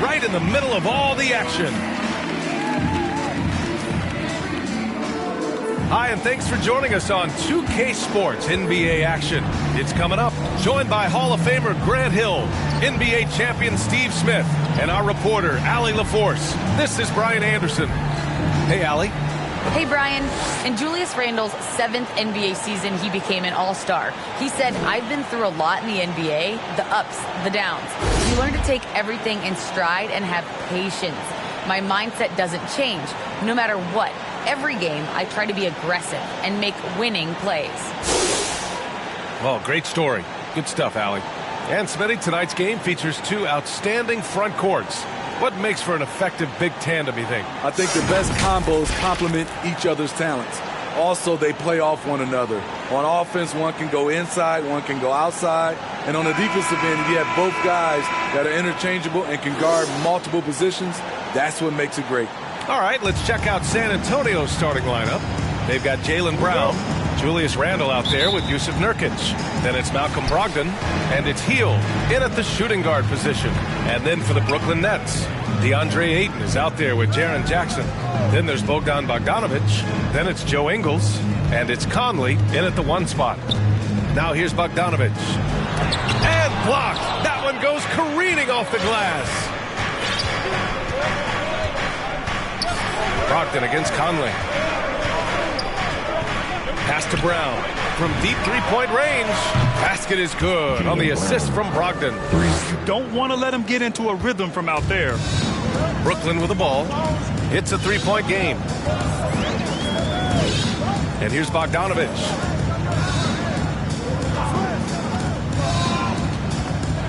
right in the middle of all the action. Hi, and thanks for joining us on 2K Sports NBA action. It's coming up. Joined by Hall of Famer Grant Hill, NBA champion Steve Smith, and our reporter, Allie LaForce. This is Brian Anderson. Hey, Allie. Hey, Brian. In Julius Randle's 7th NBA season, he became an all-star. He said, I've been through a lot in the NBA, the ups, the downs. You learn to take everything in stride and have patience. My mindset doesn't change, no matter what. Every game, I try to be aggressive and make winning plays. Well, great story. Good stuff, Allie. And Smitty, tonight's game features two outstanding front courts. What makes for an effective big tandem, you think? I think the best combos complement each other's talents. Also, they play off one another. On offense, one can go inside, one can go outside. And on the defensive end, if you have both guys that are interchangeable and can guard multiple positions, that's what makes it great. All right, let's check out San Antonio's starting lineup. They've got Jaylen Brown, Julius Randle out there with Jusuf Nurkic. Then it's Malcolm Brogdon, and it's Hield in at the shooting guard position. And then for the Brooklyn Nets, DeAndre Ayton is out there with Jaren Jackson. Then there's Bogdanovic. Then it's Joe Ingles, and it's Conley in at the 1 spot. Now here's Bogdanovic. And blocked. That one goes careening off the glass. Brogdon against Conley. Pass to Brown from deep three-point range. Basket is good on the assist from Brogdon. You don't want to let him get into a rhythm from out there. Brooklyn with the ball. It's a three-point game. And here's Bogdanovic.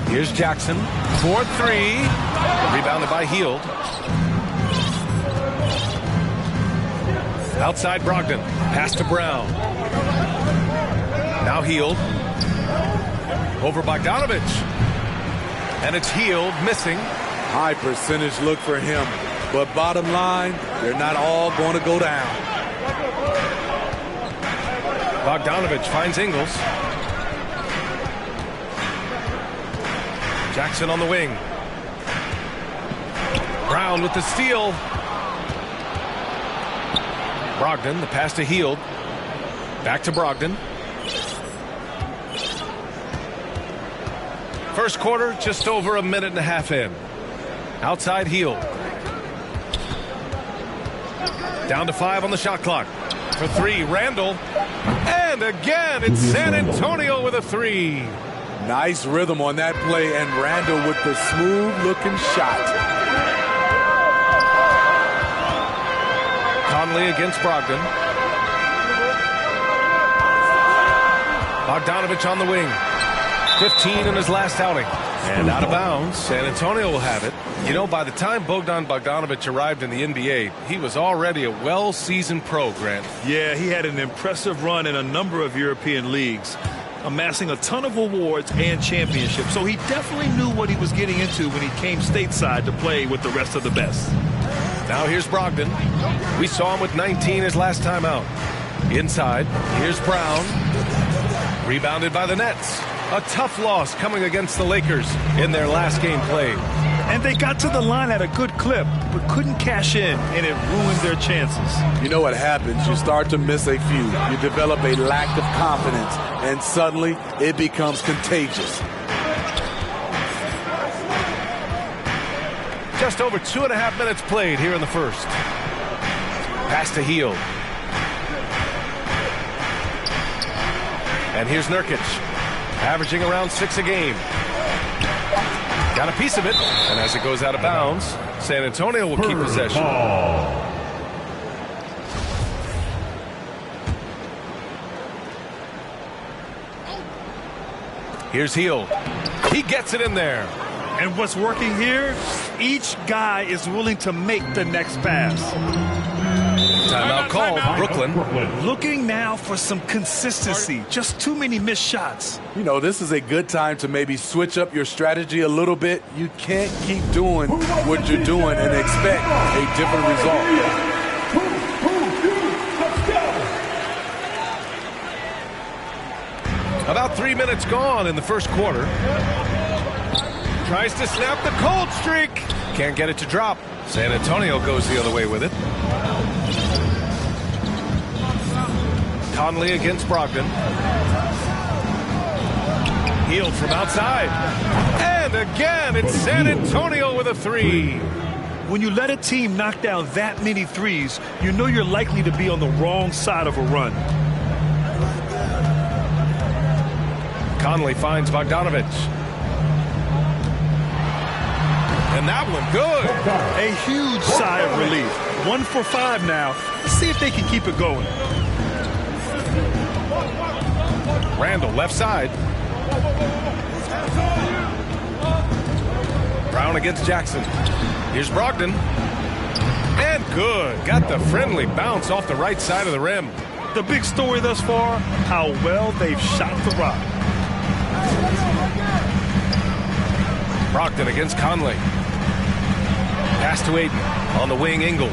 Here's Jackson. 4-3. Rebounded by Hield. Outside Brogdon. Pass to Brown. Now Hield. Over Bogdanovic. And it's Hield missing. High percentage look for him. But bottom line, they're not all going to go down. Bogdanovic finds Ingles. Jackson on the wing. Brown with the steal. Brogdon, the pass to Hield. Back to Brogdon. First quarter, just over a minute and a half in. Outside Hield. Down to 5 on the shot clock. For 3, Randle. And again, it's San Antonio with a 3. Nice rhythm on that play, and Randle with the smooth-looking shot. Conley against Brogdon. Bogdanovic on the wing. 15 in his last outing. And out of bounds. San Antonio will have it. You know, by the time Bogdanovic arrived in the NBA, he was already a well-seasoned pro, Grant. Yeah, he had an impressive run in a number of European leagues, amassing a ton of awards and championships. So he definitely knew what he was getting into when he came stateside to play with the rest of the best. Now here's Brogdon. We saw him with 19 his last time out. Inside, here's Brown. Rebounded by the Nets. A tough loss coming against the Lakers in their last game played. And they got to the line at a good clip, but couldn't cash in, and it ruined their chances. You know what happens? You start to miss a few. You develop a lack of confidence, and suddenly it becomes contagious. Just over 2.5 minutes played here in the first. Pass to Hield. And here's Nurkic, averaging around 6 a game. Got a piece of it, and as it goes out of bounds, San Antonio will keep possession. Here's Hield. He gets it in there. And what's working here, each guy is willing to make the next pass. Timeout called, Brooklyn. Looking now for some consistency. Just too many missed shots. You know, this is a good time to maybe switch up your strategy a little bit. You can't keep doing what you're doing and expect a different result. About 3 minutes gone in the first quarter. Tries to snap the cold streak. Can't get it to drop. San Antonio goes the other way with it. Conley against Brogdon. Hield from outside. And again, it's San Antonio with a three. When you let a team knock down that many threes, you know you're likely to be on the wrong side of a run. Conley finds Bogdanovic. And that one good. A huge sigh of relief. 1 for 5 now. Let's see if they can keep it going. Randall left side. Brown against Jackson. Here's Brogdon. And good. Got the friendly bounce off the right side of the rim. The big story thus far, how well they've shot the rock. Brogdon against Conley. Pass to Aiden. On the wing, Ingles.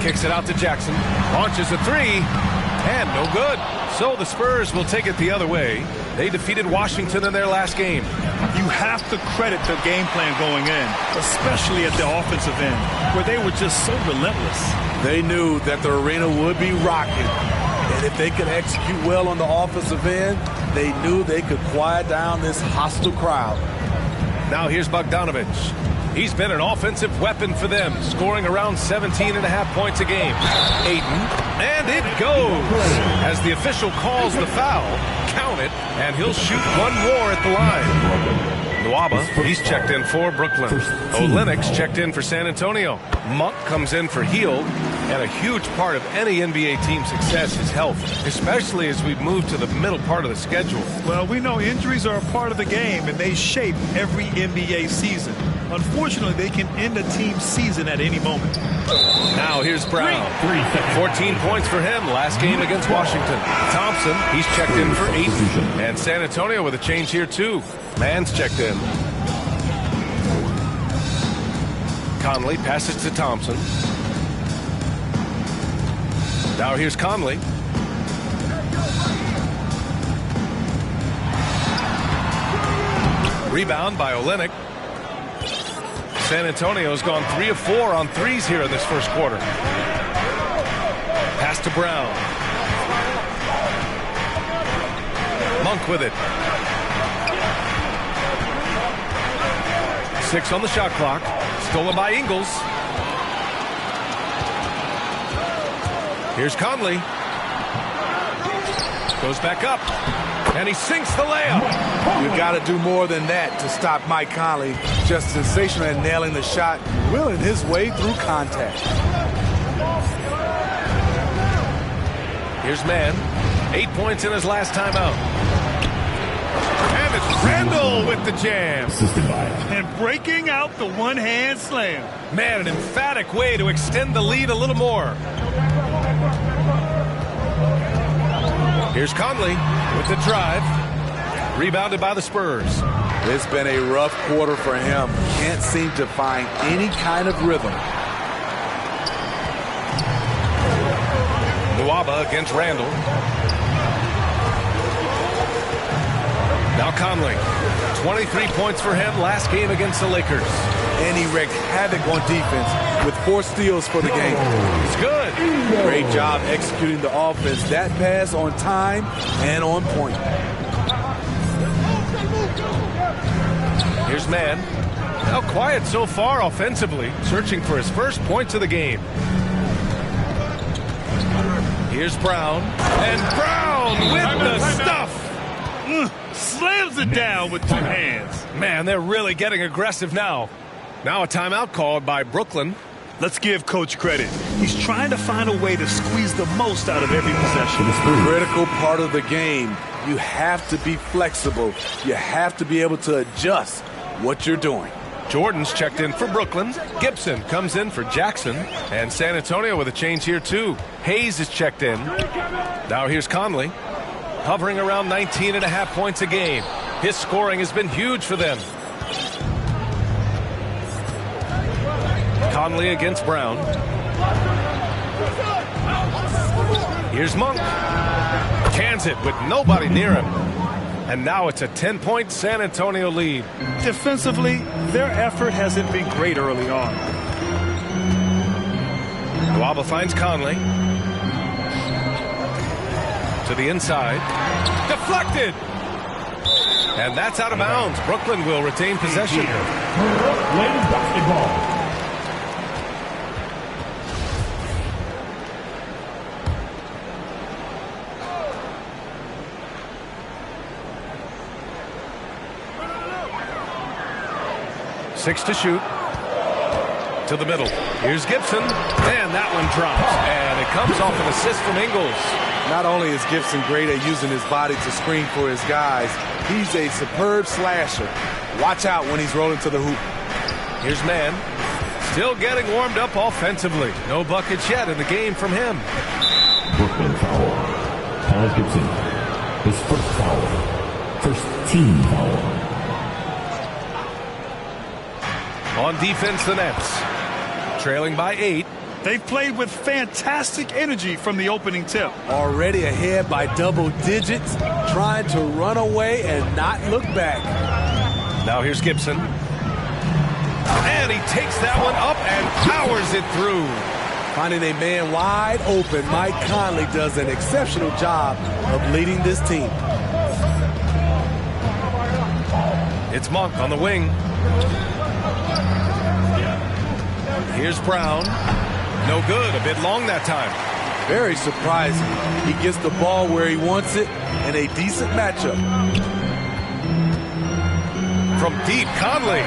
Kicks it out to Jackson. Launches a three. And no good. So the Spurs will take it the other way. They defeated Washington in their last game. You have to credit the game plan going in, especially at the offensive end, where they were just so relentless. They knew that the arena would be rocking. And if they could execute well on the offensive end, they knew they could quiet down this hostile crowd. Now here's Bogdanovic. He's been an offensive weapon for them, scoring around 17.5 points a game. Aiden, and it goes. As the official calls the foul, count it, and he'll shoot one more at the line. Nwaba, he's checked in for Brooklyn. Olynyk's checked in for San Antonio. Monk comes in for Hield. And a huge part of any NBA team's success is health, especially as we move to the middle part of the schedule. Well, we know injuries are a part of the game, and they shape every NBA season. Unfortunately, they can end a team's season at any moment. Now here's Brown. 14 points for him last game against Washington. Thompson, he's checked in for 8. And San Antonio with a change here, too. Mann's checked in. Conley passes to Thompson. Now here's Conley. Rebound by Olynyk. San Antonio's gone 3 of 4 on threes here in this first quarter. Pass to Brown. Monk with it. 6 on the shot clock. Stolen by Ingles. Here's Conley. Goes back up. And he sinks the layup. You've got to do more than that to stop Mike Conley. Just sensational at nailing the shot, willing his way through contact. Here's Mann. 8 points in his last time out. And it's Randall with the jam. And breaking out the one-hand slam. Man, an emphatic way to extend the lead a little more. Here's Conley with the drive. Rebounded by the Spurs. It's been a rough quarter for him. Can't seem to find any kind of rhythm. Nwaba against Randall. Now Conley. 23 points for him last game against the Lakers. And he wreaked havoc on defense with 4 steals for the game. It's good. Great job executing the offense. That pass on time and on point. Here's Mann. Now quiet so far offensively, searching for his first points of the game. Here's Brown. And Brown with the stuff. Slams it down with 2 hands. Man, they're really getting aggressive now. Now a timeout called by Brooklyn. Let's give Coach credit. He's trying to find a way to squeeze the most out of every possession. It's the critical part of the game. You have to be flexible. You have to be able to adjust what you're doing. Jordan's checked in for Brooklyn. Gibson comes in for Jackson. And San Antonio with a change here, too. Hayes is checked in. Now here's Conley. Hovering around 19.5 points a game. His scoring has been huge for them. Conley against Brown. Here's Monk. Cans it with nobody near him. And now it's a 10-point San Antonio lead. Defensively, their effort hasn't been great early on. Iguodala finds Conley. To the inside. Deflected! And that's out of bounds. Brooklyn will retain possession. Ladies basketball. Six to shoot. To the middle. Here's Gibson. And that one drops. And it comes off an assist from Ingles. Not only is Gibson great at using his body to screen for his guys, he's a superb slasher. Watch out when he's rolling to the hoop. Here's Mann. Still getting warmed up offensively. No buckets yet in the game from him. Brooklyn foul. Tyler Gibson. His first foul. First team foul. On defense, the Nets. Trailing by 8. They've played with fantastic energy from the opening tip. Already ahead by double digits, trying to run away and not look back. Now here's Gibson. And he takes that one up and powers it through. Finding a man wide open, Mike Conley does an exceptional job of leading this team. It's Monk on the wing. Here's Brown. No good. A bit long that time. Very surprising. He gets the ball where he wants it in a decent matchup. From deep, Conley.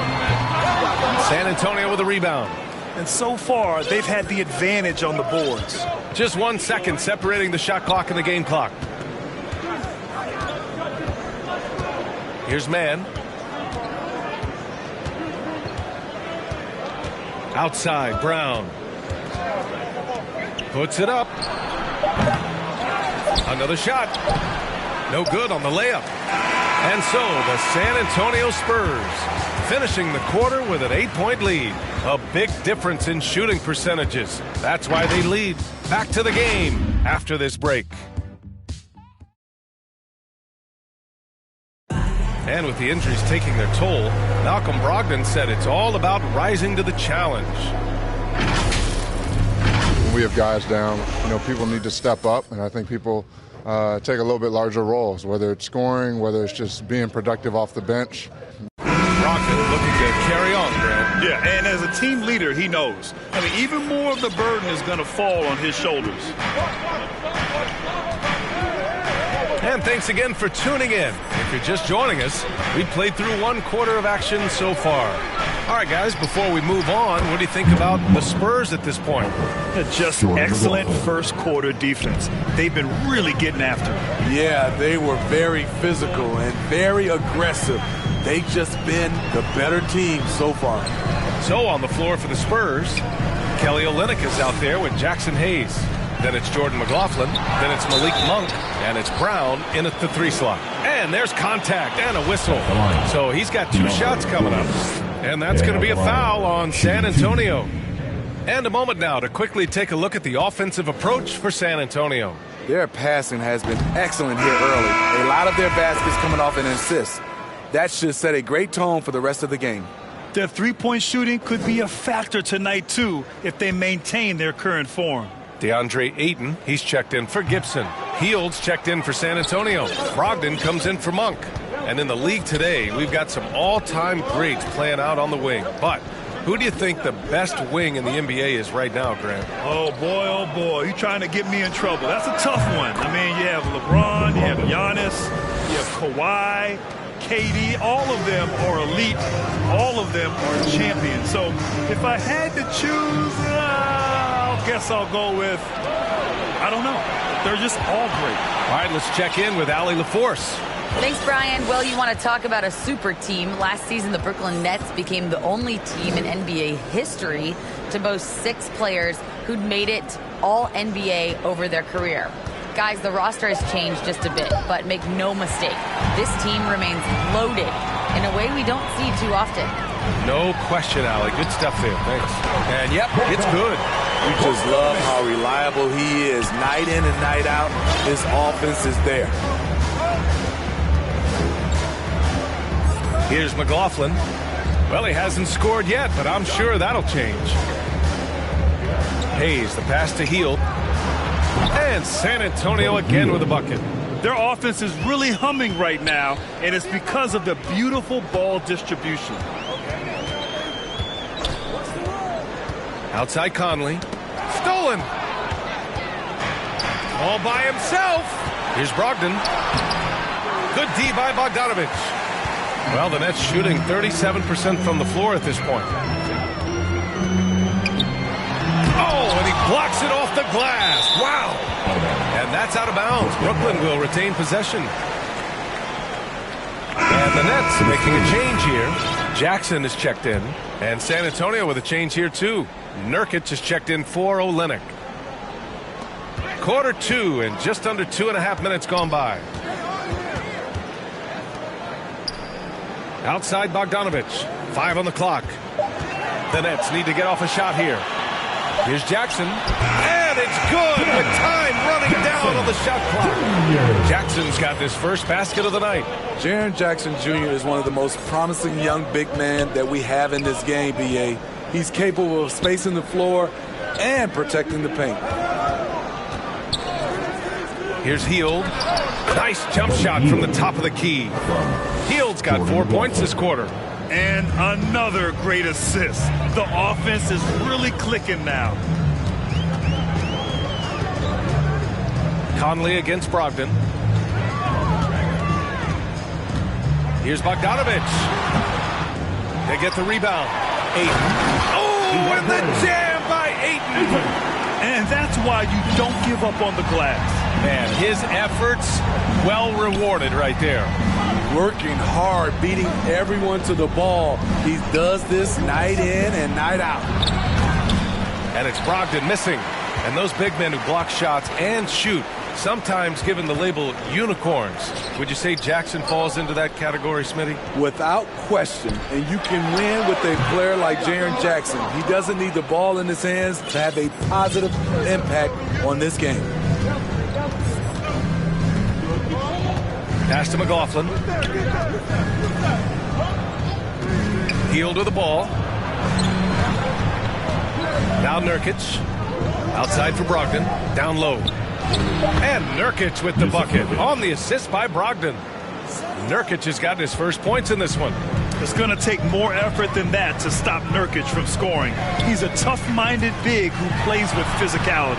San Antonio with a rebound. And so far, they've had the advantage on the boards. Just 1 second separating the shot clock and the game clock. Here's Mann. Outside, Brown. Puts it up. Another shot. No good on the layup. And so the San Antonio Spurs finishing the quarter with an 8-point lead. A big difference in shooting percentages. That's why they lead. Back to the game after this break. And with the injuries taking their toll, Malcolm Brogdon said it's all about rising to the challenge. When we have guys down, people need to step up, and I think people take a little bit larger roles, whether it's scoring, whether it's just being productive off the bench. Brogdon looking to carry on, Grant. Yeah, and as a team leader, he knows. I mean, even more of the burden is going to fall on his shoulders. And thanks again for tuning in. If you're just joining us, we played through 1 quarter of action so far. All right, guys, before we move on, what do you think about the Spurs at this point? Just excellent first quarter defense. They've been really getting after it. Yeah, they were very physical and very aggressive. They've just been the better team so far. So on the floor for the Spurs, Kelly Olynyk is out there with Jackson Hayes. Then it's Jordan McLaughlin. Then it's Malik Monk. And it's Brown in at the 3 slot. And there's contact and a whistle. So he's got 2 shots coming up. And that's going to be a foul on San Antonio. And a moment now to quickly take a look at the offensive approach for San Antonio. Their passing has been excellent here early. A lot of their baskets coming off an assist. That should set a great tone for the rest of the game. Their three-point shooting could be a factor tonight, too, if they maintain their current form. DeAndre Ayton, he's checked in for Gibson. Fields checked in for San Antonio. Brogdon comes in for Monk. And in the league today, we've got some all-time greats playing out on the wing. But who do you think the best wing in the NBA is right now, Grant? Oh, boy, you're trying to get me in trouble. That's a tough one. I mean, you have LeBron, you have Giannis, you have Kawhi, KD. All of them are elite. All of them are champions. So if I had to choose, I guess I'll go with, I don't know. They're just all great. All right, let's check in with Allie LaForce. Thanks, Brian. Well, you want to talk about a super team. Last season, the Brooklyn Nets became the only team in NBA history to boast 6 players who'd made it all NBA over their career. Guys, the roster has changed just a bit, but make no mistake, this team remains loaded in a way we don't see too often. No question, Allie. Good stuff there. Thanks. And, yep, it's good. We just love how reliable he is. Night in and night out, his offense is there. Here's McLaughlin. Well, he hasn't scored yet, but I'm sure that'll change. Hayes, the pass to Hield. And San Antonio again with a bucket. Their offense is really humming right now, and it's because of the beautiful ball distribution. Outside Conley. Stolen. All by himself. Here's Brogdon. Good D by Bogdanovic. Well, the Nets shooting 37% from the floor at this point. Oh, and he blocks it off the glass. Wow. And that's out of bounds. Brooklyn will retain possession. And the Nets making a change here. Jackson is checked in. And San Antonio with a change here, too. Nurkic is checked in for Olynyk. Quarter 2 and just under 2.5 minutes gone by. Outside Bogdanovic. 5 on the clock. The Nets need to get off a shot here. Here's Jackson. And it's good with time running down on the shot clock. Jackson's got his first basket of the night. Jaren Jackson Jr. is one of the most promising young big men that we have in this game, B.A. He's capable of spacing the floor and protecting the paint. Here's Hield. Nice jump shot from the top of the key. Hield's got 4 points this quarter. And another great assist. The offense is really clicking now. Conley against Brogdon. Here's Bogdanovic. They get the rebound. Ayton. Oh, and the jam by Ayton. And that's why you don't give up on the glass. Man, his efforts well rewarded right there. Working hard, beating everyone to the ball. He does this night in and night out. And it's Brogdon missing. And those big men who block shots and shoot, sometimes given the label unicorns. Would you say Jackson falls into that category, Smitty? Without question. And you can win with a player like Jaren Jackson. He doesn't need the ball in his hands to have a positive impact on this game. Pass to McLaughlin. Hield with the ball. Now Nurkic. Outside for Brogdon. Down low. And Nurkic with the bucket on the assist by Brogdon. Nurkic has gotten his first points in this one. It's going to take more effort than that to stop Nurkic from scoring. He's a tough-minded big who plays with physicality.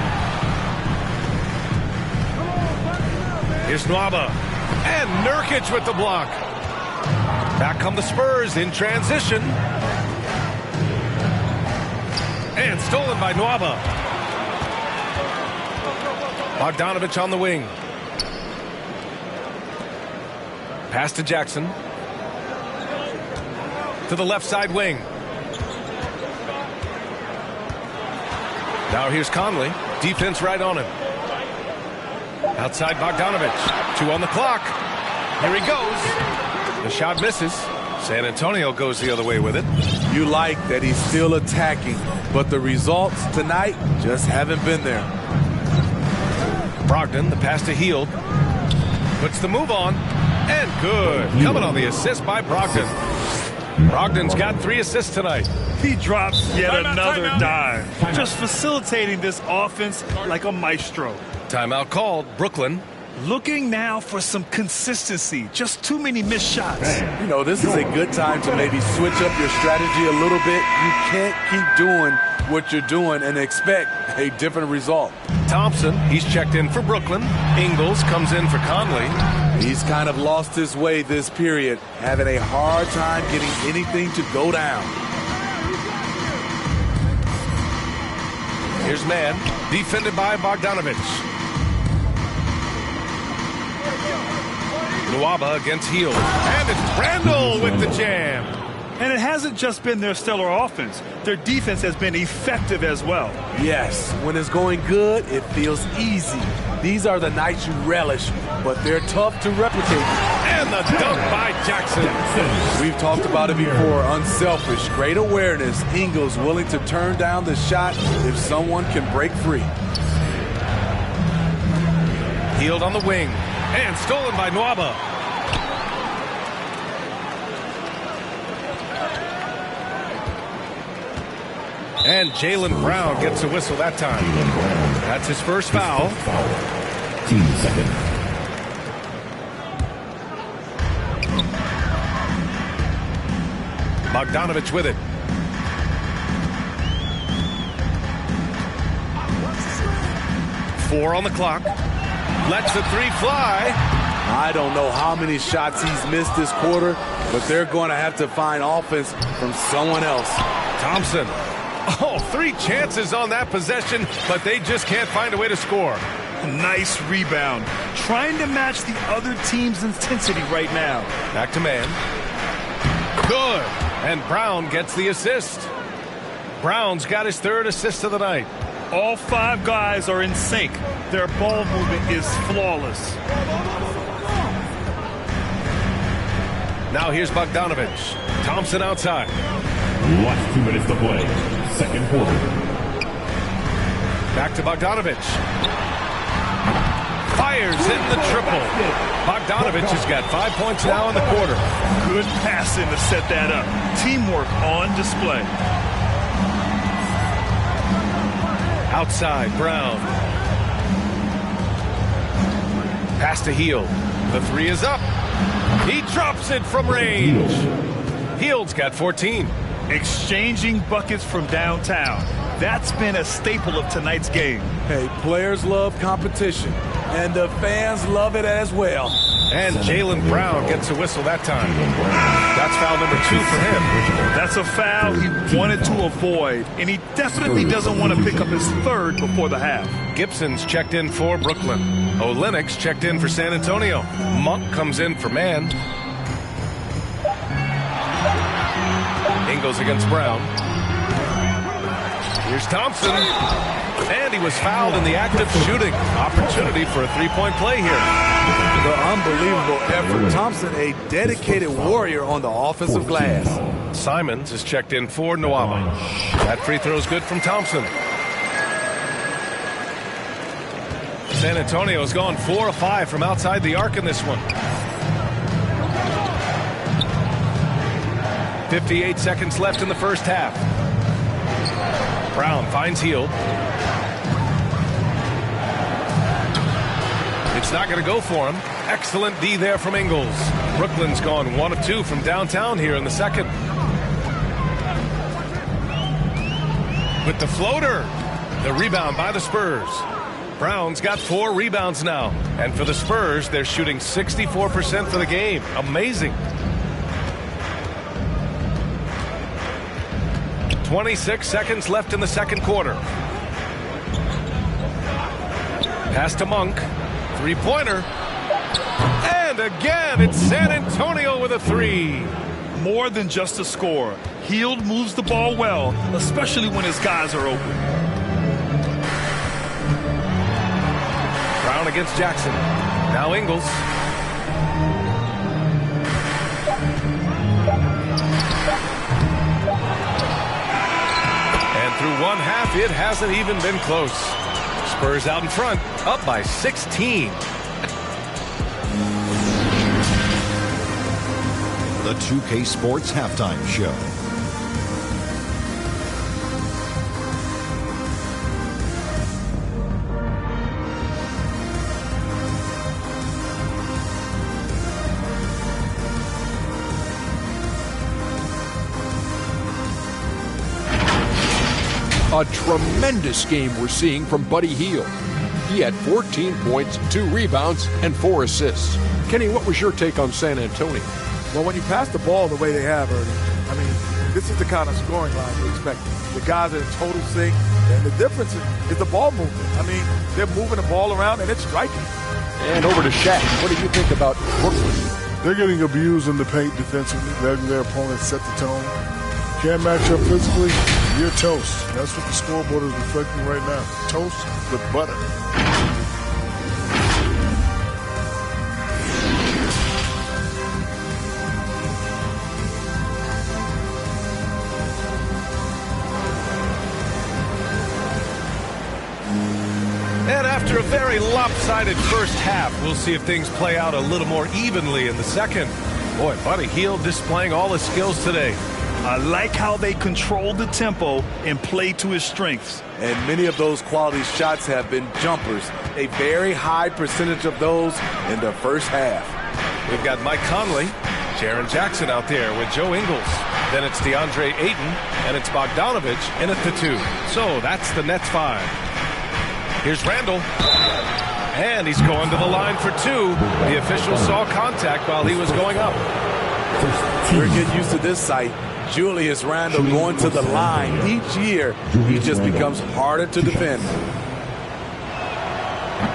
Here's Nwaba. And Nurkic with the block. Back come the Spurs in transition. And stolen by Nwaba. Bogdanovic on the wing. Pass to Jackson. To the left side wing. Now here's Conley. Defense right on him. Outside Bogdanovic. 2 on the clock. Here he goes. The shot misses. San Antonio goes the other way with it. You like that he's still attacking, but the results tonight just haven't been there. Brogdon, the pass to Hield. Puts the move on. And good. Coming on the assist by Brogdon. Brogdon's got 3 assists tonight. He drops yet another dime. Just facilitating this offense like a maestro. Timeout called. Brooklyn. Looking now for some consistency. Just too many missed shots. You know, this is a good time to maybe switch up your strategy a little bit. You can't keep doing what you're doing and expect a different result. Thompson, he's checked in for Brooklyn. Ingles comes in for Conley. He's kind of lost his way this period, having a hard time getting anything to go down. Here's Mann, defended by Bogdanovic. Nwaba against Hield. And it's Randall with the jam. And it hasn't just been their stellar offense. Their defense has been effective as well. Yes, when it's going good, it feels easy. These are the nights you relish, but they're tough to replicate. And the dunk by Jackson. We've talked about it before. Unselfish, great awareness. Ingles willing to turn down the shot if someone can break free. Hield on the wing. And stolen by Nwaba. And Jaylen Brown gets a whistle that time. That's his first foul. Team second. Bogdanovic with it. Four on the clock. Lets the three fly. I don't know how many shots he's missed this quarter, but they're going to have to find offense from someone else. Thompson. Oh, 3 chances on that possession, but they just can't find a way to score. Nice rebound. Trying to match the other team's intensity right now. Back to man. Good. And Brown gets the assist. Brown's got his 3rd assist of the night. All 5 guys are in sync. Their ball movement is flawless. Now here's Bogdanovic. Thompson outside. Last 2 minutes to play. Second quarter. Back to Bogdanovic. Fires in the triple. Bogdanovic has got 5 points now in the quarter. Good passing to set that up. Teamwork on display. Outside, Brown. Pass to Hield. The 3 is up. He drops it from range. Hield's got 14. Exchanging buckets from downtown. That's been a staple of tonight's game. Hey, players love competition, and the fans love it as well. And Jaylen Brown gets a whistle that time. That's foul number 2 for him. That's a foul he wanted to avoid, and he definitely doesn't want to pick up his 3rd before the half. Gibson's checked in for Brooklyn. Olynyk's checked in for San Antonio. Monk comes in for man. Ingles against Brown. Here's Thompson. And he was fouled in the act of shooting. Opportunity for a 3-point play here. The unbelievable effort. Thompson, a dedicated warrior on the offensive glass. Simons is checked in for Nwaba. That free throw is good from Thompson. San Antonio's gone 4 of 5 from outside the arc in this one. 58 seconds left in the first half. Brown finds Hield. It's not going to go for him. Excellent D there from Ingles. Brooklyn's gone 1 of 2 from downtown here in the second. With the floater, the rebound by the Spurs. Brown's got 4 rebounds now. And for the Spurs, they're shooting 64% for the game. Amazing. 26 seconds left in the second quarter. Pass to Monk. 3-pointer. And again, it's San Antonio with a 3. More than just a score. Hield moves the ball well, especially when his guys are open. Brown against Jackson. Now Ingles. And through 1 half, it hasn't even been close. Spurs out in front, up by 16. The 2K Sports Halftime Show. A tremendous game we're seeing from Buddy Hield. He had 14 points, 2 rebounds, and 4 assists. Kenny, what was your take on San Antonio? Well, when you pass the ball the way they have, Ernie, I mean, this is the kind of scoring line you expect. The guys are in total sync, and the difference is the ball movement. I mean, they're moving the ball around, and it's striking. And over to Shaq. What do you think about Brooklyn? They're getting abused in the paint defensively, letting their opponents set the tone. Can't match up physically, you're toast. That's what the scoreboard is reflecting right now. Toast with butter. And after a very lopsided first half, we'll see if things play out a little more evenly in the second. Boy, Buddy Hield displaying all his skills today. I like how they control the tempo and play to his strengths. And many of those quality shots have been jumpers. A very high percentage of those in the first half. We've got Mike Conley, Jaren Jackson out there with Joe Ingles. Then it's DeAndre Ayton, and it's Bogdanovic in at the 2. So that's the Nets 5. Here's Randall. And he's going to the line for 2. The official saw contact while he was going up. We're getting used to this sight. Julius Randle going to the line. Each year, he just becomes harder to defend.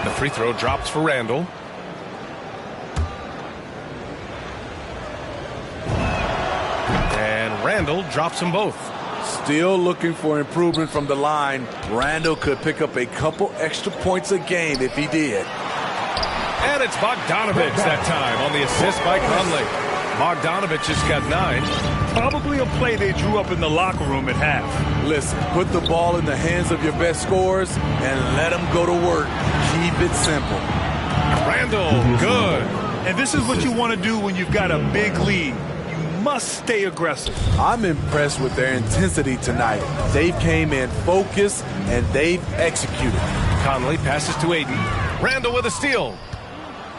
The free throw drops for Randle. And Randle drops them both. Still looking for improvement from the line. Randle could pick up a couple extra points a game if he did. And it's Bogdanovic that time on the assist by Conley. Bogdanovic has got 9. Probably a play they drew up in the locker room at half. Listen, put the ball in the hands of your best scorers and let them go to work. Keep it simple. Randle, good. And this is what you want to do when you've got a big lead. You must stay aggressive. I'm impressed with their intensity tonight. They came in focused and they've executed. Conley passes to Ayton. Randle with a steal.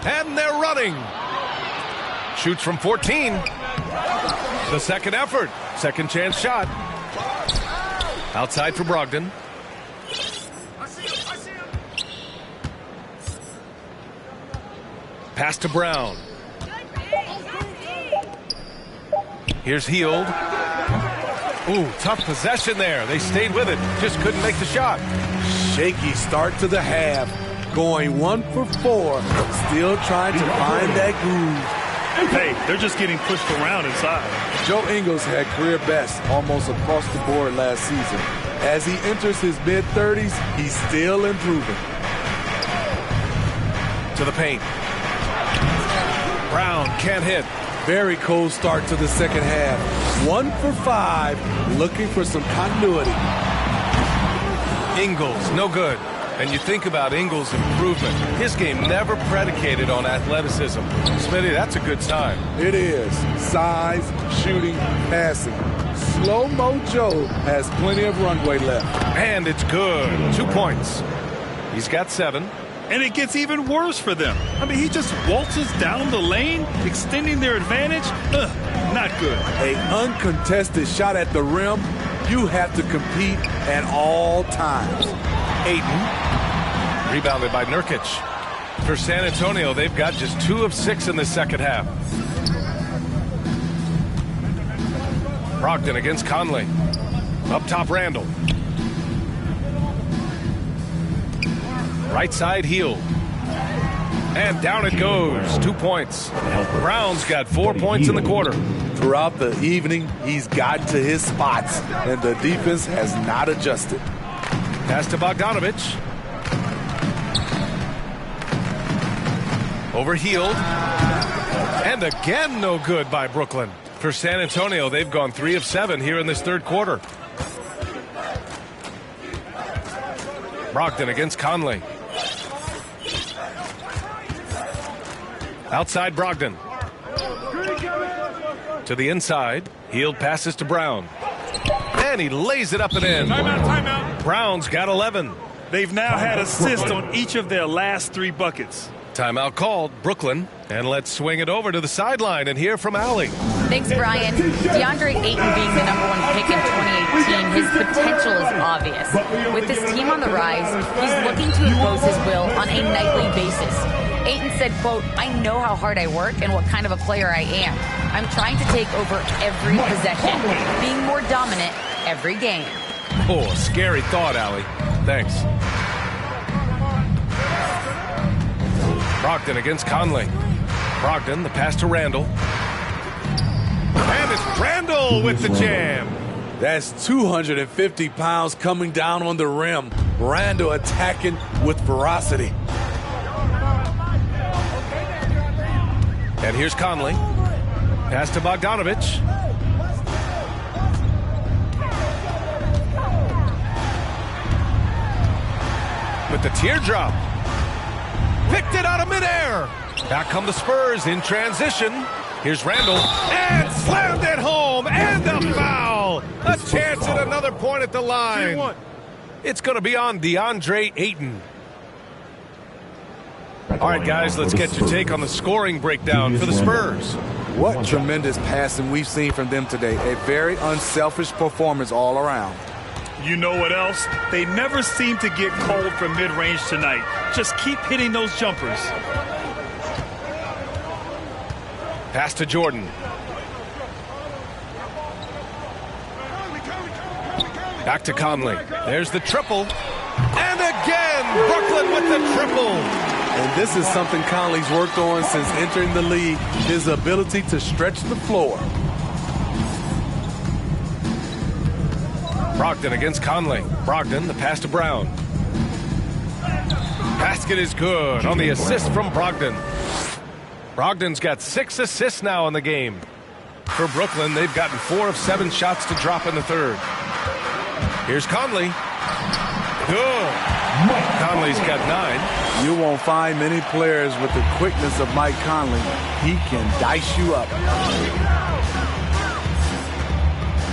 And they're running. Shoots from 14. The second effort. Second chance shot. Outside for Brogdon. Pass to Brown. Here's Hield. Ooh, tough possession there. They stayed with it. Just couldn't make the shot. Shaky start to the half. Going 1 for 4. Still trying to find that groove. Hey, they're just getting pushed around inside. Joe Ingles had career best almost across the board last season. As he enters his mid-30s, he's still improving. To the paint. Brown can't hit. Very cold start to the second half. 1 for 5, looking for some continuity. Ingles, no good. And you think about Ingles' improvement. His game never predicated on athleticism. Smitty, that's a good sign. It is. Size, shooting, passing. Slow-mo Joe has plenty of runway left. And it's good. 2 points. He's got 7. And it gets even worse for them. I mean, he just waltzes down the lane, extending their advantage. Not good. An uncontested shot at the rim. You have to compete at all times. Ayton. Rebounded by Nurkic. For San Antonio, they've got just 2 of 6 in the second half. Brogdon against Conley. Up top, Randle. Right side, Hield. And down it goes. 2 points. Brown's got 4 points in the quarter. Throughout the evening, he's gotten to his spots, and the defense has not adjusted. Pass to Bogdanovic. Over Hield. And again, no good by Brooklyn. For San Antonio, they've gone 3 of 7 here in this third quarter. Brogdon against Conley. Outside Brogdon. To the inside. Hield passes to Brown. And he lays it up and in. Timeout. Brown's got 11. They've now had assists on each of their last 3 buckets. Timeout called, Brooklyn. And let's swing it over to the sideline and hear from Allie. Thanks, Brian. DeAndre Ayton being the #1 pick in 2018, his potential is obvious. With his team on the rise, he's looking to impose his will on a nightly basis. Ayton said, quote, "I know how hard I work and what kind of a player I am. I'm trying to take over every possession, being more dominant every game." Oh, scary thought, Allie. Thanks. Brogdon against Conley. Brogdon, the pass to Randle. And it's Randle with the jam. That's 250 pounds coming down on the rim. Randle attacking with ferocity. And here's Conley. Pass to Bogdanovic. With the teardrop. Picked it out of midair. Back come the Spurs in transition. Here's Randle. And slammed it home. And the foul. Another point at the line. It's going to be on DeAndre Ayton. All right, guys, let's get your take on the scoring breakdown for the Spurs. What tremendous passing we've seen from them today. A very unselfish performance all around. You know what else? They never seem to get cold from mid-range tonight. Just keep hitting those jumpers. Pass to Jordan. Back to Conley. There's the triple. And again, Brooklyn with the triple. And this is something Conley's worked on since entering the league, his ability to stretch the floor. Brogdon against Conley. Brogdon, the pass to Brown. Basket is good on the assist from Brogdon. Brogdon's got 6 assists now in the game. For Brooklyn, they've gotten 4 of 7 shots to drop in the third. Here's Conley. Good. Conley's got 9. You won't find many players with the quickness of Mike Conley. He can dice you up.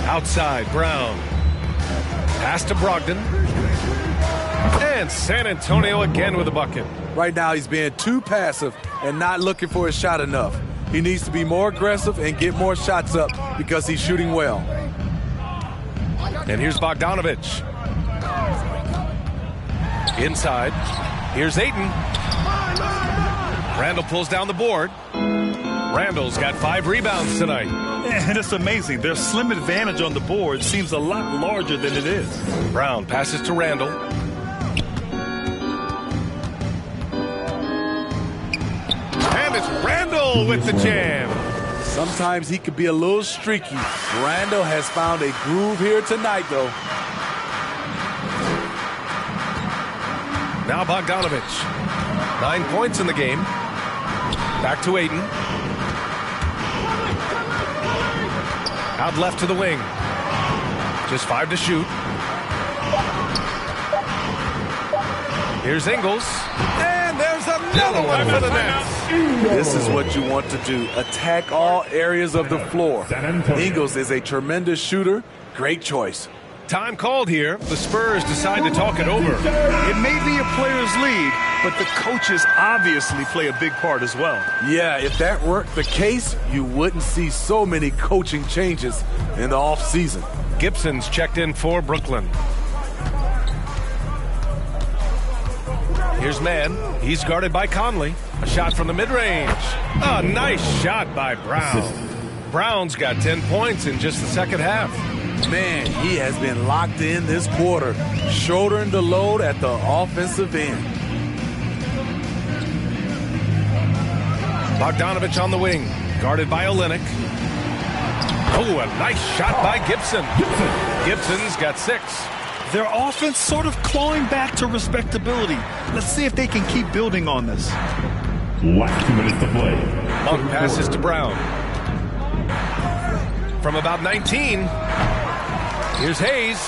Outside, Brown. Pass to Brogdon. And San Antonio again with a bucket. Right now he's being too passive and not looking for his shot enough. He needs to be more aggressive and get more shots up because he's shooting well. And here's Bogdanovic. Inside. Here's Ayton. Randall pulls down the board. Randall's got 5 rebounds tonight. And it's amazing. Their slim advantage on the board seems a lot larger than it is. Brown passes to Randall. And it's Randall with the jam. Sometimes he could be a little streaky. Randall has found a groove here tonight, though. Now Bogdanovic. 9 points in the game. Back to Ayton. Out left to the wing. Just 5 to shoot. Here's Ingles. And there's another one for the Nets. This is what you want to do. Attack all areas of the floor. Ingles is a tremendous shooter. Great choice. Time called here. The Spurs decide to talk it over. It may be a player's league, but the coaches obviously play a big part as well. Yeah, if that weren't the case, you wouldn't see so many coaching changes in the offseason. Gibson's checked in for Brooklyn. Here's Mann. He's guarded by Conley. A shot from the mid-range. A nice shot by Brown. Brown's got 10 points in just the second half. Man, he has been locked in this quarter, shouldering the load at the offensive end. Bogdanovic on the wing, guarded by Olynyk. Oh, a nice shot by Gibson. Gibson's got 6. Their offense sort of clawing back to respectability. Let's see if they can keep building on this. Last 2 minutes to play. Monk passes to Brown. From about 19, here's Hayes.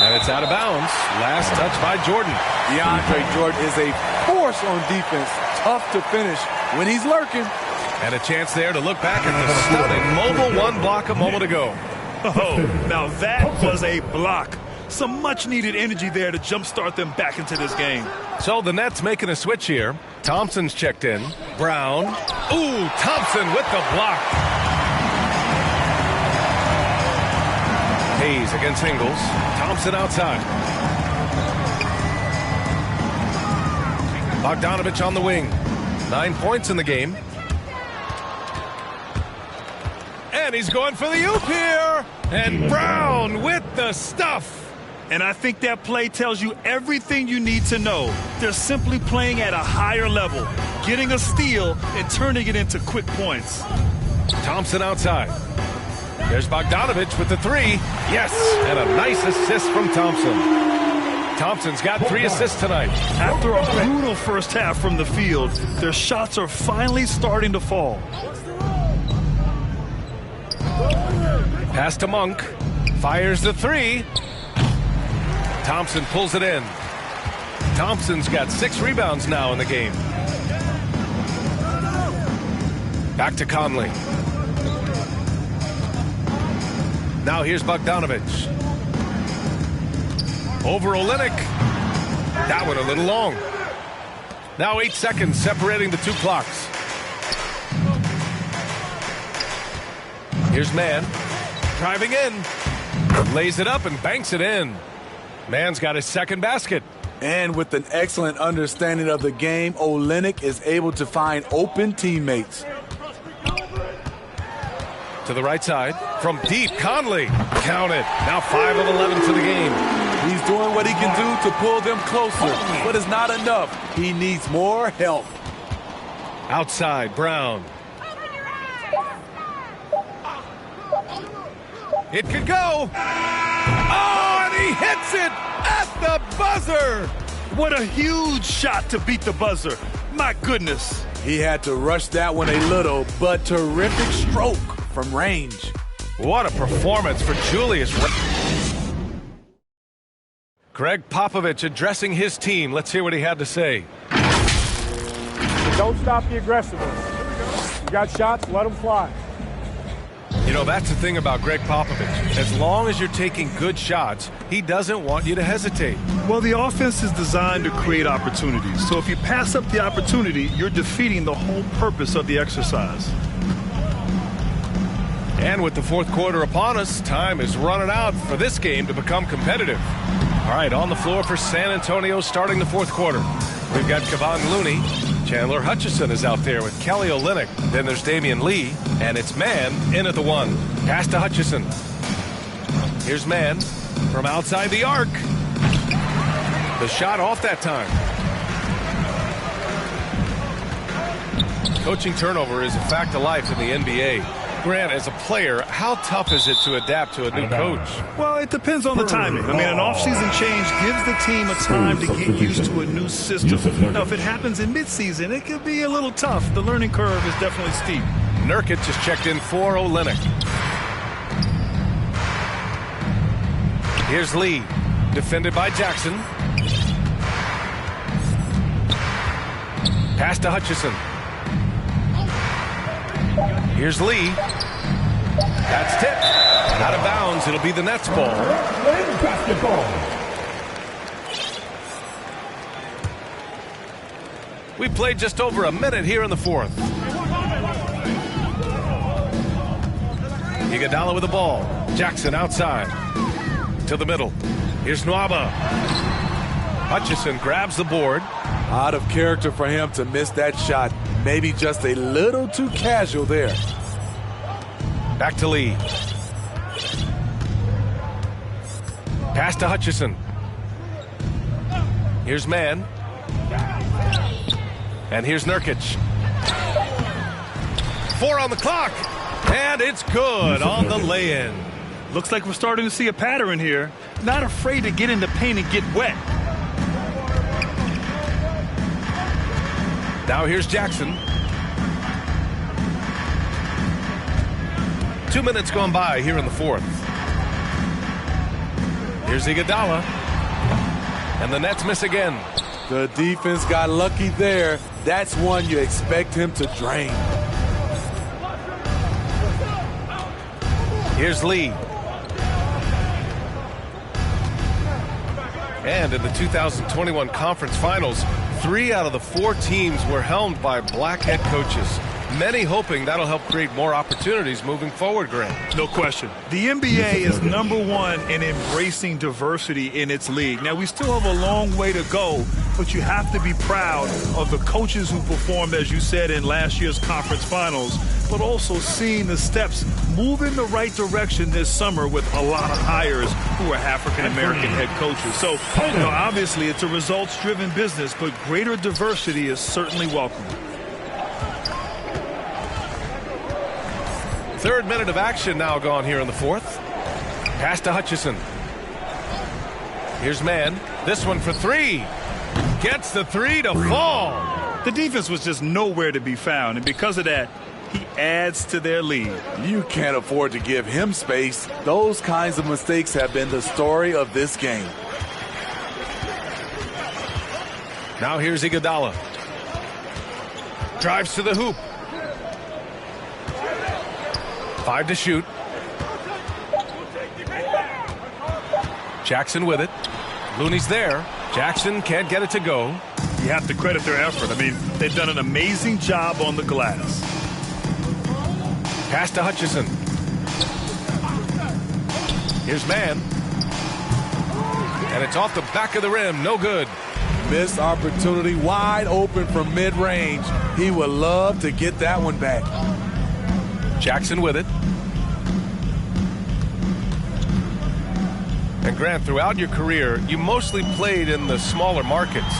And it's out of bounds. Last touch by Jordan. DeAndre Jordan is a force on defense. Tough to finish when he's lurking. And a chance there to look back at the stunning mobile 1 block a moment ago. Oh, now that was a block. Some much-needed energy there to jumpstart them back into this game. So the Nets making a switch here. Thompson's checked in. Brown. Ooh, Thompson with the block. Hayes against Ingles. Thompson outside. Bogdanovic on the wing. 9 points in the game. And he's going for the oop here. And Brown with the stuff. And I think that play tells you everything you need to know. They're simply playing at a higher level, getting a steal and turning it into quick points. Thompson outside. There's Bogdanovic with the 3. Yes, and a nice assist from Thompson. Thompson's got 3 assists tonight. After a brutal first half from the field, their shots are finally starting to fall. Pass to Monk. Fires the 3. Thompson pulls it in. Thompson's got 6 rebounds now in the game. Back to Conley. Now here's Bogdanovic. Over Olynyk. That one a little long. Now 8 seconds separating the two clocks. Here's Mann. Driving in. Lays it up and banks it in. Mann's got his second basket. And with an excellent understanding of the game, Olynyk is able to find open teammates. To the right side. From deep, Conley. Count it. Now 5 of 11 for the game. He's doing what he can do to pull them closer, but it's not enough. He needs more help. Outside, Brown. It could go. Oh, and he hits it at the buzzer. What a huge shot to beat the buzzer. My goodness. He had to rush that one a little, but terrific stroke from range. What a performance for Julius. Greg Popovich addressing his team. Let's hear what he had to say. Don't stop the aggressiveness. You got shots, let them fly. You know, that's the thing about Greg Popovich. As long as you're taking good shots, he doesn't want you to hesitate. Well, the offense is designed to create opportunities. So if you pass up the opportunity, you're defeating the whole purpose of the exercise. And with the fourth quarter upon us, time is running out for this game to become competitive. All right, on the floor for San Antonio starting the fourth quarter. We've got Kevon Looney. Chandler Hutchison is out there with Kelly Olynyk. Then there's Damian Lee, and it's Mann in at the 1. Pass to Hutchison. Here's Mann from outside the arc. The shot off that time. Coaching turnover is a fact of life in the NBA. Grant, as a player, how tough is it to adapt to a new coach? Well, it depends on the timing. I mean, an offseason change gives the team a time to get used to a new system. Now, if it happens in midseason, it could be a little tough. The learning curve is definitely steep. Nurkic has checked in for Olynyk. Here's Lee, defended by Jackson. Pass to Hutchison. Here's Lee. That's tipped. Out of bounds. It'll be the Nets ball. Basketball. We played just over a minute here in the fourth. Iguodala with the ball. Jackson outside. To the middle. Here's Nwaba. Hutchison grabs the board. Out of character for him to miss that shot. Maybe just a little too casual there. Back to Lee. Pass to Hutchison. Here's Mann. And here's Nurkic. 4 on the clock. And it's good on the lay-in. Looks like we're starting to see a pattern here. Not afraid to get in the paint and get wet. Now here's Jackson. 2 minutes gone by here in the fourth. Here's Iguodala. And the Nets miss again. The defense got lucky there. That's one you expect him to drain. Here's Lee. And in the 2021 Conference Finals, 3 out of the 4 teams were helmed by black head coaches. Many hoping that'll help create more opportunities moving forward, Grant. No question. The NBA is #1 in embracing diversity in its league. Now, we still have a long way to go, but you have to be proud of the coaches who performed, as you said, in last year's conference finals, but also seeing the steps move in the right direction this summer with a lot of hires who are African-American head coaches. So, obviously, it's a results-driven business, but greater diversity is certainly welcome. Third minute of action now gone here in the fourth. Pass to Hutchison. Here's Mann. This one for 3. Gets the 3 to fall. The defense was just nowhere to be found, and because of that, he adds to their lead. You can't afford to give him space. Those kinds of mistakes have been the story of this game. Now here's Iguodala. Drives to the hoop. 5 to shoot. Jackson with it. Looney's there. Jackson can't get it to go. You have to credit their effort. I mean, they've done an amazing job on the glass. Pass to Hutchison. Here's Mann. And it's off the back of the rim. No good. Missed opportunity, wide open from mid-range. He would love to get that one back. Jackson with it. And Grant, throughout your career, you mostly played in the smaller markets.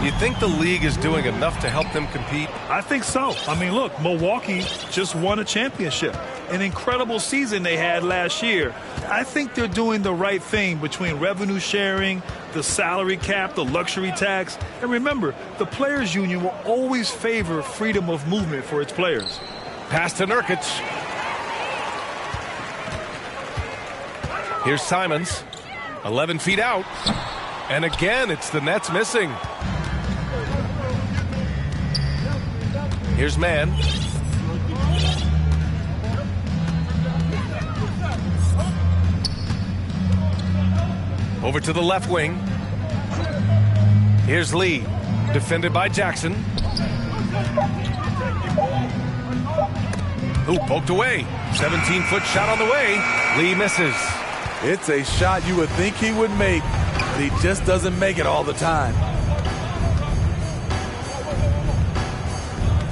You think the league is doing enough to help them compete? I think so. I mean, look, Milwaukee just won a championship. An incredible season they had last year. I think they're doing the right thing between revenue sharing, the salary cap, the luxury tax. And remember, the players' union will always favor freedom of movement for its players. Pass to Nurkic. Here's Simons. 11 feet out. And again, it's the Nets missing. Here's Mann. Over to the left wing. Here's Lee. Defended by Jackson. Who poked away. 17-foot shot on the way. Lee misses. It's a shot you would think he would make, but he just doesn't make it all the time.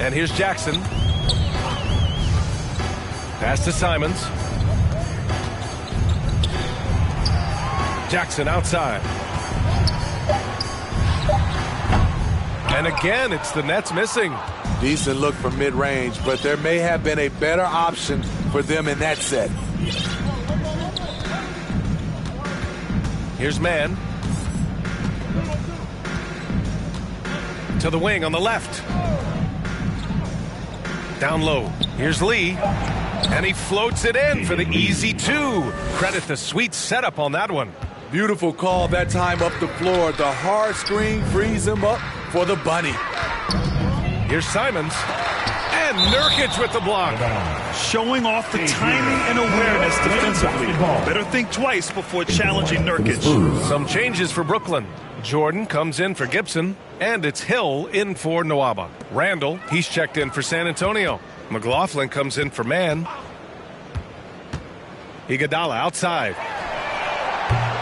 And here's Jackson. Pass to Simons. Jackson outside. And again, it's the Nets missing. Decent look from mid-range, but there may have been a better option for them in that set. Here's Mann. To the wing on the left. Down low. Here's Lee. And he floats it in for the easy two. Credit the sweet setup on that one. Beautiful call that time up the floor. The hard screen frees him up for the bunny. Here's Simons. And Nurkic with the block. Showing off the timing and awareness defensively. Better think twice before challenging Nurkic. Some changes for Brooklyn. Jordan comes in for Gibson, and it's Hill in for Nwaba. Randall, he's checked in for San Antonio. McLaughlin comes in for Mann. Iguodala outside.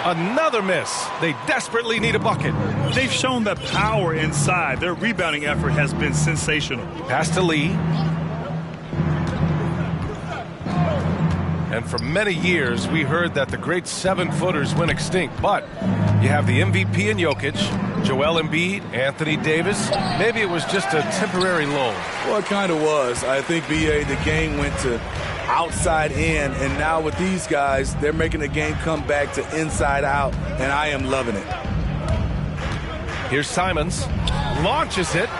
Another miss. They desperately need a bucket. They've shown the power inside. Their rebounding effort has been sensational. Pass to Lee. And for many years, we heard that the great 7-footers went extinct. But you have the MVP in Jokic, Joel Embiid, Anthony Davis. Maybe it was just a temporary lull. Well, it kind of was. I think, B.A., the game went to outside in, and now with these guys, they're making the game come back to inside out, and I am loving it. Here's Simons. Launches it.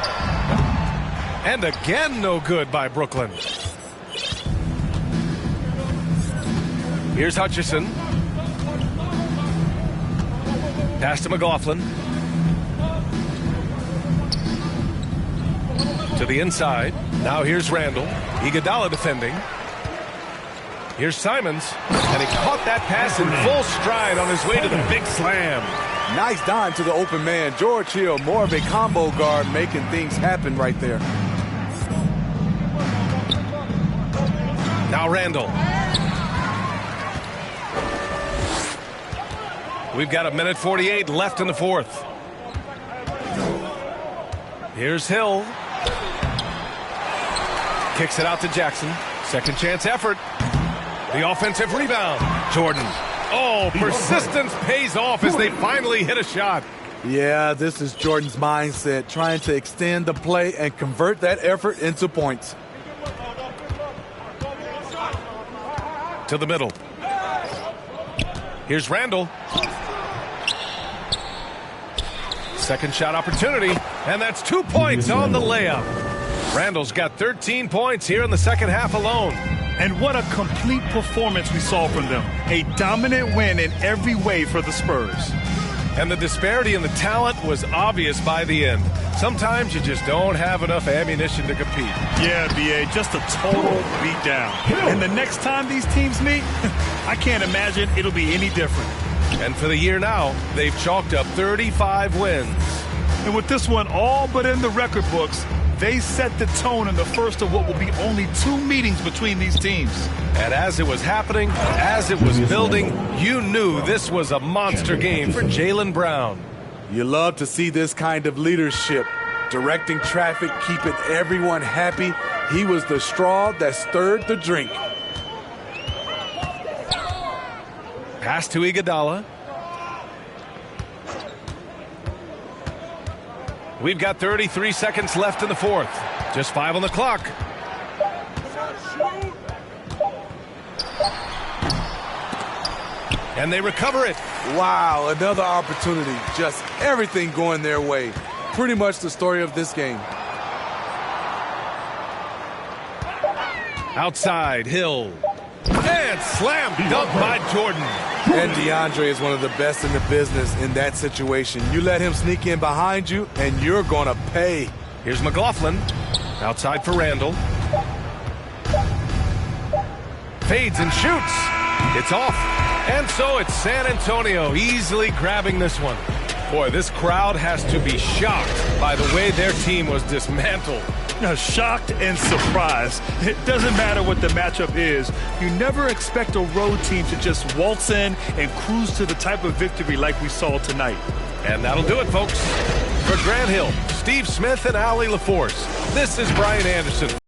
And again, no good by Brooklyn. Here's Hutchison. Pass to McLaughlin. To the inside. Now here's Randall. Iguodala defending. Here's Simons. And he caught that pass in full stride on his way to the big slam. Nice dime to the open man. George Hill, more of a combo guard, making things happen right there. Now Randall. We've got 1:48 left in the fourth. Here's Hill. Kicks it out to Jackson. Second chance effort. The offensive rebound. Jordan. Oh, persistence pays off as they finally hit a shot. Yeah, this is Jordan's mindset, trying to extend the play and convert that effort into points. To the middle. Here's Randall. Second shot opportunity, and that's 2 points on the layup. Randall's got 13 points here in the second half alone. And what a complete performance we saw from them. A dominant win in every way for the Spurs. And the disparity in the talent was obvious by the end. Sometimes you just don't have enough ammunition to compete. Yeah, B.A., just a total beatdown. And the next time these teams meet, I can't imagine it'll be any different. And for the year now, they've chalked up 35 wins. And with this one all but in the record books, they set the tone in the first of what will be only 2 meetings between these teams. And as it was happening, as it was building, you knew this was a monster game for Jaylen Brown. You love to see this kind of leadership, directing traffic, keeping everyone happy. He was the straw that stirred the drink. Pass to Iguodala. We've got 33 seconds left in the fourth. Just 5 on the clock. And they recover it. Wow, another opportunity. Just everything going their way. Pretty much the story of this game. Outside, Hill. And slam dunk by Jordan. And DeAndre is one of the best in the business in that situation. You let him sneak in behind you, and you're going to pay. Here's McLaughlin. Outside for Randall. Fades and shoots. It's off. And so it's San Antonio easily grabbing this one. Boy, this crowd has to be shocked by the way their team was dismantled. Shocked and surprised. It doesn't matter what the matchup is. You never expect a road team to just waltz in and cruise to the type of victory like we saw tonight. And that'll do it, folks. For Grant Hill, Steve Smith, and Allie LaForce, this is Brian Anderson.